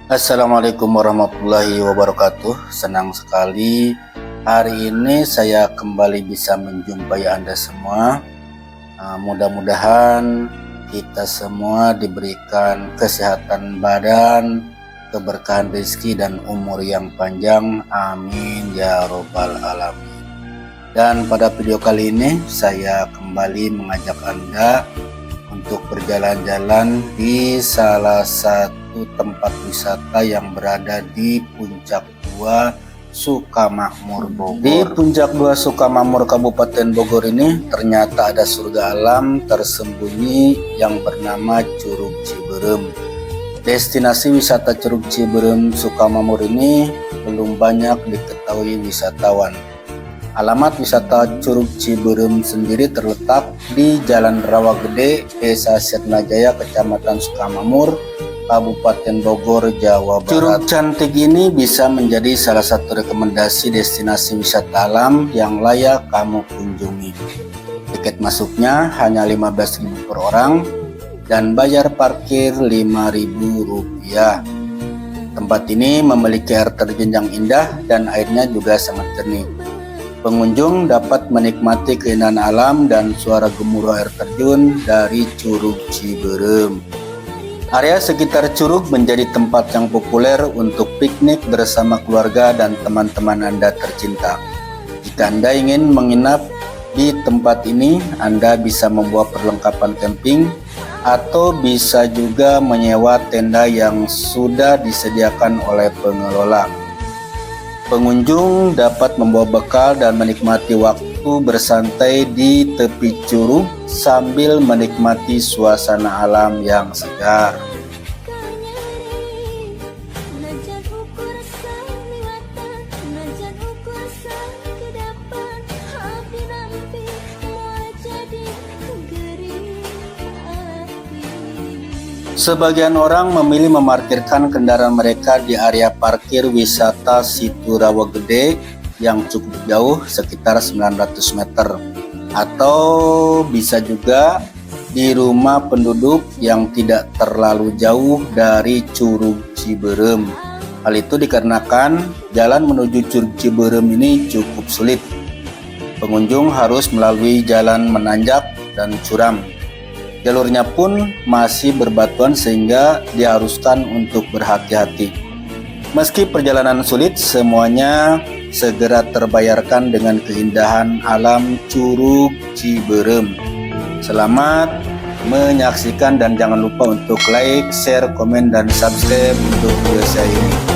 Assalamualaikum warahmatullahi wabarakatuh. Senang sekali hari ini saya kembali bisa menjumpai Anda semua. Mudah-mudahan kita semua diberikan kesehatan badan, keberkahan rezeki dan umur yang panjang. Amin ya robbal alamin. Dan pada video kali ini saya kembali mengajak Anda untuk berjalan-jalan di salah satu tempat wisata yang berada di Puncak 2 Sukamakmur Bogor. Di Puncak 2 Sukamakmur Kabupaten Bogor ini ternyata ada surga alam tersembunyi yang bernama Curug Ciberem. Destinasi wisata Curug Ciberem Sukamakmur ini belum banyak diketahui wisatawan. Alamat wisata Curug Ciberem sendiri terletak di Jalan Rawagede, Desa Sirnajaya, Kecamatan Sukamakmur, Kabupaten Bogor, Jawa Barat. Curug cantik ini bisa menjadi salah satu rekomendasi destinasi wisata alam yang layak kamu kunjungi. Tiket masuknya hanya Rp15.000 per orang dan bayar parkir Rp5.000. Tempat ini memiliki air terjun yang indah dan airnya juga sangat jernih. Pengunjung dapat menikmati keindahan alam dan suara gemuruh air terjun dari Curug Ciberem. Area sekitar curug menjadi tempat yang populer untuk piknik bersama keluarga dan teman-teman Anda tercinta. Jika Anda ingin menginap di tempat ini, Anda bisa membawa perlengkapan camping atau bisa juga menyewa tenda yang sudah disediakan oleh pengelola. Pengunjung dapat membawa bekal dan menikmati waktu bersantai di tepi curug sambil menikmati suasana alam yang segar. Sebagian orang memilih memarkirkan kendaraan mereka di area parkir wisata Situ Rawagede yang cukup jauh, sekitar 900 meter, atau bisa juga di rumah penduduk yang tidak terlalu jauh dari Curug Ciberem. Hal itu dikarenakan jalan menuju Curug Ciberem ini cukup sulit. Pengunjung harus melalui jalan menanjak dan curam. Jalurnya pun masih berbatuan sehingga diharuskan untuk berhati-hati. Meski perjalanan sulit, semuanya segera terbayarkan dengan keindahan alam Curug Ciberem. Selamat menyaksikan dan jangan lupa untuk like, share, komen, dan subscribe untuk video saya ini.